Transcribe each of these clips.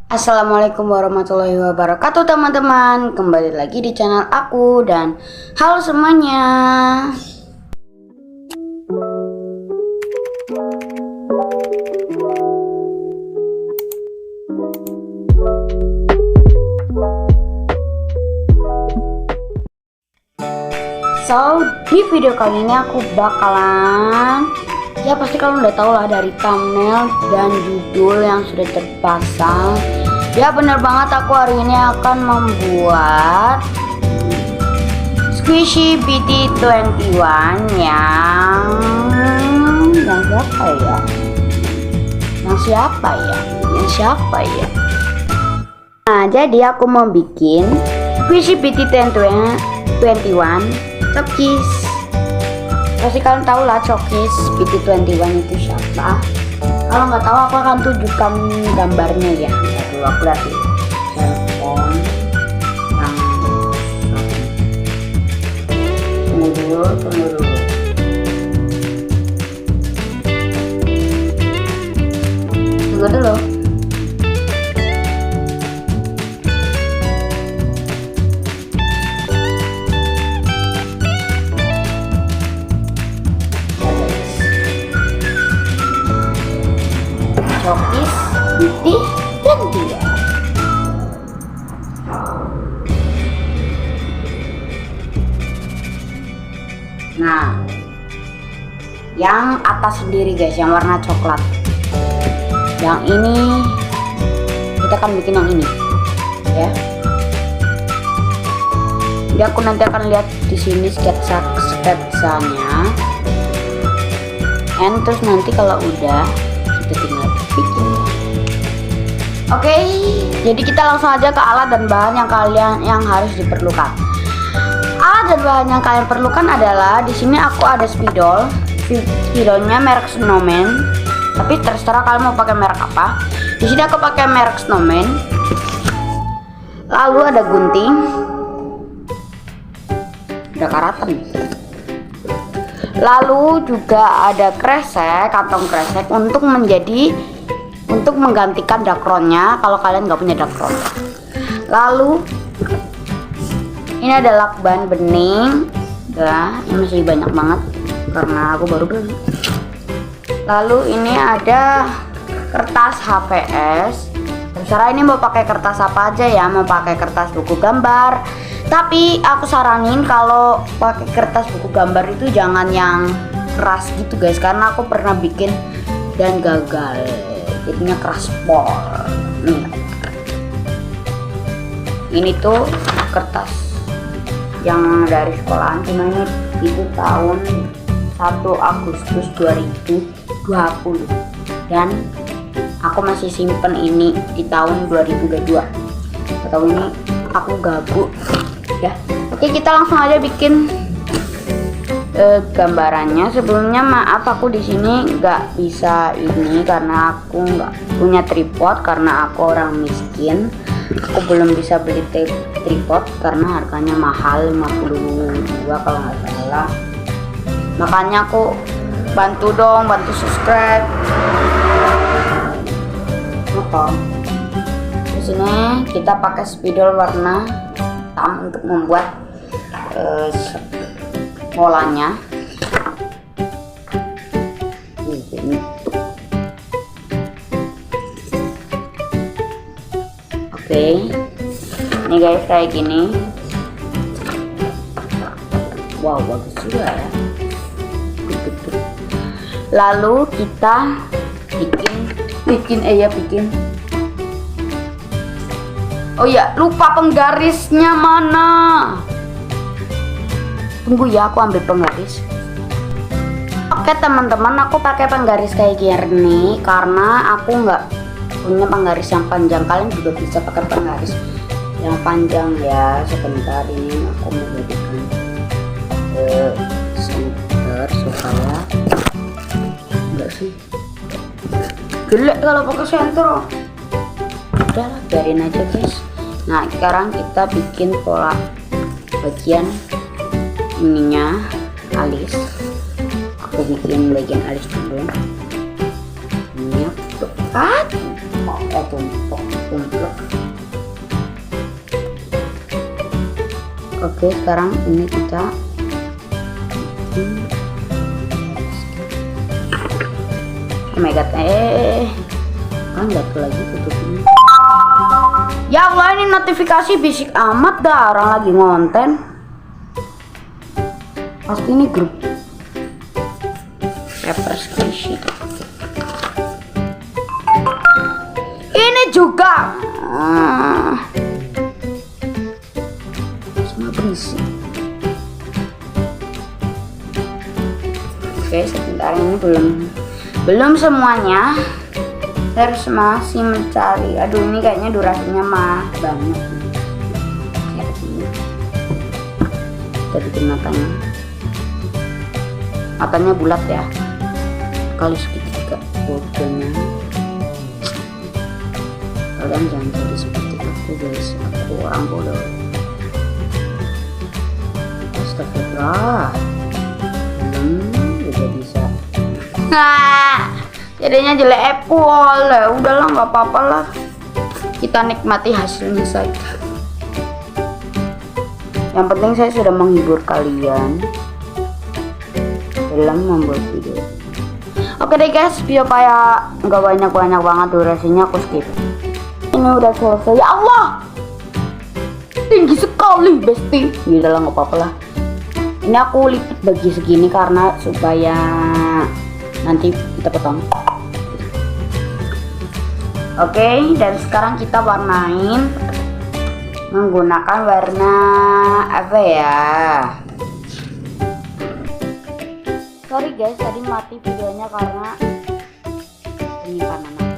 Assalamualaikum warahmatullahi wabarakatuh teman-teman. Kembali lagi di channel aku dan halo semuanya. So, di video kali ini aku bakalan, ya pasti kalian udah tau lah dari thumbnail dan judul yang sudah terpasang. Ya bener banget, aku hari ini akan membuat Squishy BT21 yang siapa ya? Nah, jadi aku mau bikin Squishy BT21 Cokis. Pasti kalian tahu lah Cokis BT21 itu siapa. Kalau nggak tahu, aku akan tunjukkan gambarnya ya. Dulu aku lihat di handphone yang tunggu dulu. Cokis BT21. Nah, yang atas sendiri guys, yang warna coklat. Yang ini kita akan bikin yang ini, ya. Jadi aku nanti akan lihat di sini sketsanya. And terus nanti kalau udah kita tinggal bikin. Oke, jadi kita langsung aja ke alat dan bahan yang harus diperlukan. Alat dan bahan yang kalian perlukan adalah, di sini aku ada spidol. Spidolnya merek Snowman, tapi terserah kalian mau pakai merek apa. Di sini aku pakai merek Snowman. Lalu ada gunting, ada karatan. Lalu juga ada kresek, kantong kresek untuk menggantikan dakronnya kalau kalian nggak punya dakron. Lalu ini ada lakban bening, ya ini masih banyak banget karena aku baru beli. Lalu ini ada kertas HVS. Terserah ini mau pakai kertas apa aja ya, mau pakai kertas buku gambar. Tapi aku saranin kalau pakai kertas buku gambar itu jangan yang keras gitu guys, karena aku pernah bikin dan gagal, jadinya keras pol. Ini tuh kertas yang dari sekolahan, cuma ini itu tahun 1 Agustus 2020 dan aku masih simpen ini di tahun 2022. Atau ini aku gabut ya. Oke, kita langsung aja bikin gambarannya. Sebelumnya maaf, aku di sini nggak bisa ini karena aku nggak punya tripod, karena aku orang miskin. Aku belum bisa beli tripod karena harganya mahal, 52 kalau nggak salah. Makanya aku bantu subscribe. Di sini kita pakai spidol warna hitam untuk membuat polanya. Oke, ini guys kayak gini. Wow, bagus juga ya. Lalu kita bikin. Oh ya, lupa penggarisnya mana. Tunggu ya, aku ambil penggaris. Oke teman-teman, aku pakai penggaris kayak gini karena aku nggak punya penggaris yang panjang. Kalian juga bisa pakai penggaris yang panjang ya. Sebentar, ini aku mau jadikan center supaya enggak sih jelek kalau pakai center. Udah, biarin aja guys. Nah, sekarang kita bikin pola bagian ininya, alis. Aku bikin bagian alis dulu. Ini tepat. tumpuk. Oke, sekarang ini kita oh my god, kan jatuh lagi tutupnya. Ya Allah, ini notifikasi bisik amat dah, orang lagi ngonten. Pasti ini grup paper squishy. Ini juga semua berisik. Oke, sebentar, ini belum semuanya. Saya harus masih mencari. Aduh, ini kayaknya durasinya mah banyak. Kita bikin matanya bulat ya, kali segitiga bodohnya. Kalian jangan jadi seperti aku guys, aku orang bodoh. Astagfirullah, udah bisa. Jadinya jelek Apple ya, udahlah nggak apa-apa lah, kita nikmati hasilnya saja. Yang penting saya sudah menghibur kalian dalam membuat video. Oke deh guys, video kayak nggak banyak banget durasinya, aku skip. Ini udah selesai. Ya Allah, tinggi sekali besti. Udahlah nggak apa-apa lah. Ini aku lipat bagi segini karena supaya nanti kita potong. Oke, dan sekarang kita warnain menggunakan warna apa ya? Sorry guys, tadi mati videonya karena penyimpanan aku.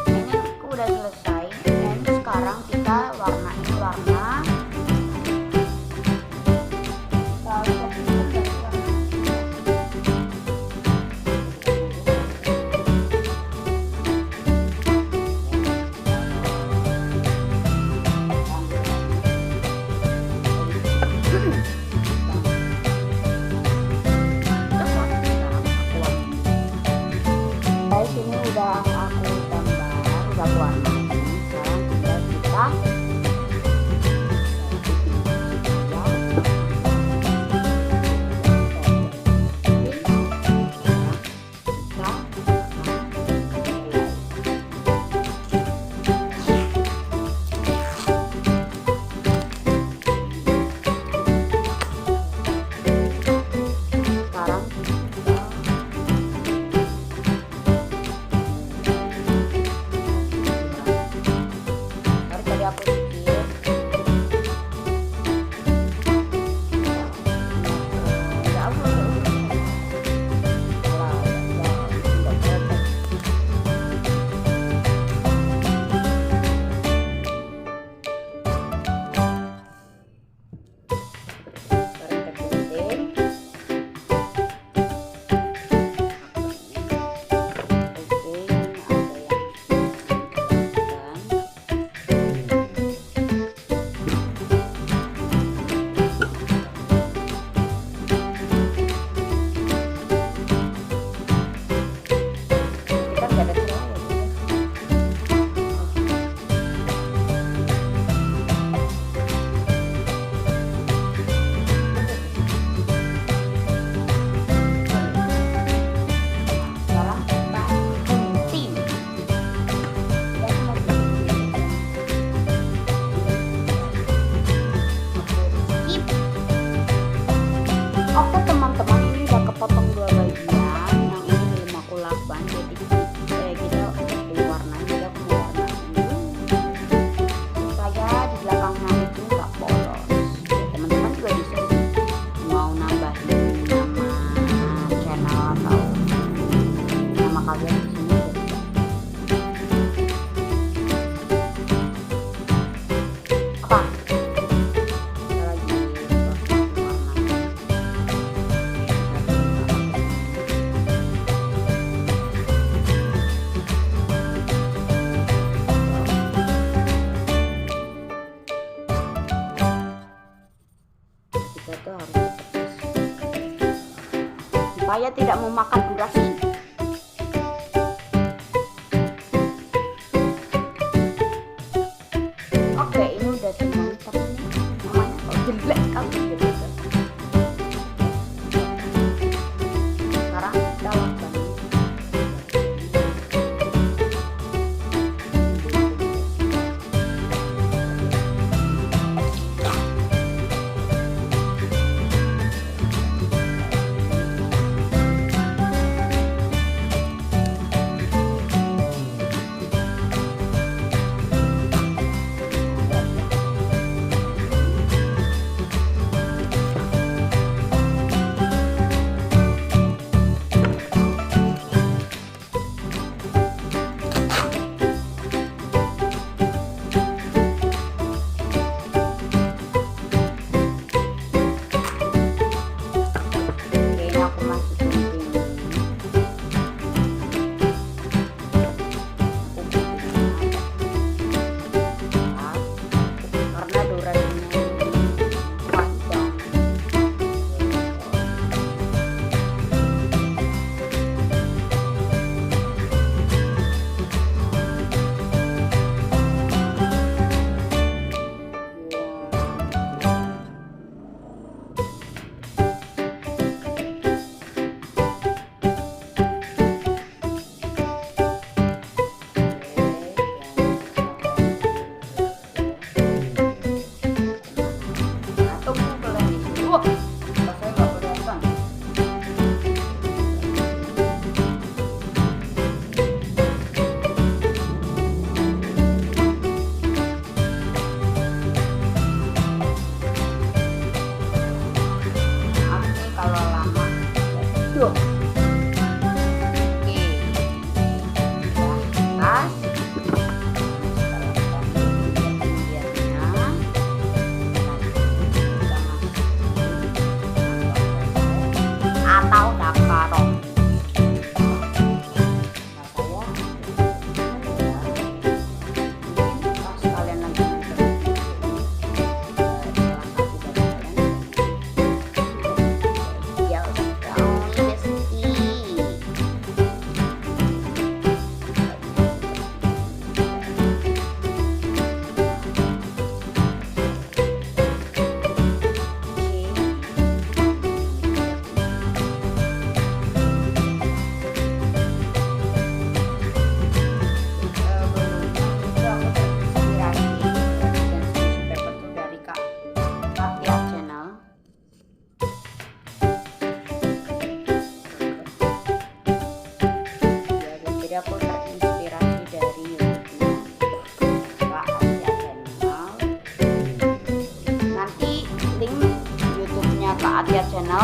Ini aku udah selesai, dan sekarang kita warnain warna. Ini udah aku tambah, udah warna. Sekarang tinggal kita supaya tidak memakan durasi.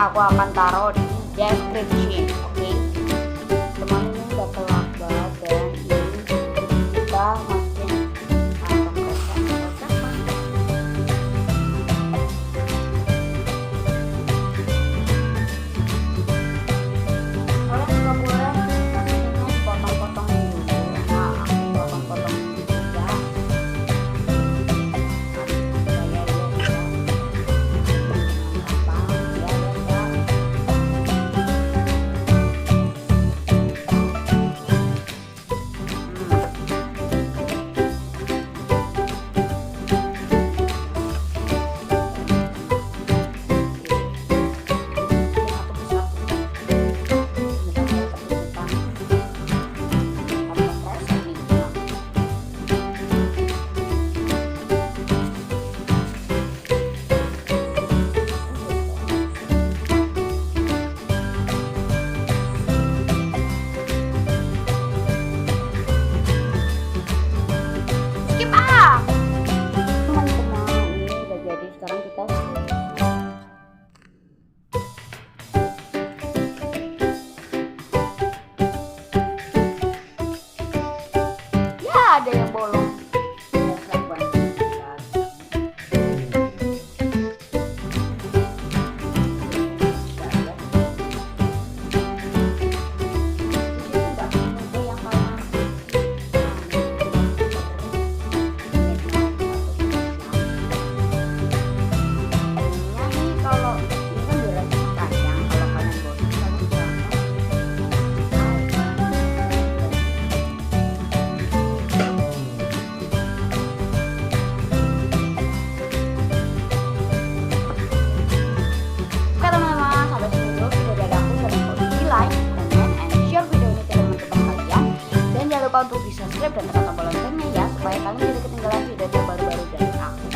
aku akan taruh di description. Oke, teman ini udah kelak banget dan ini kita masukin kantong kresek. Kalian juga boleh ini potong-potong dulu. Nah, aku potong-potong juga. Teman-teman, ini udah jadi. Sekarang kita ya ada yang bolong. Lupa untuk di subscribe dan tekan tombol loncengnya ya supaya kalian tidak ketinggalan video baru-baru dari aku.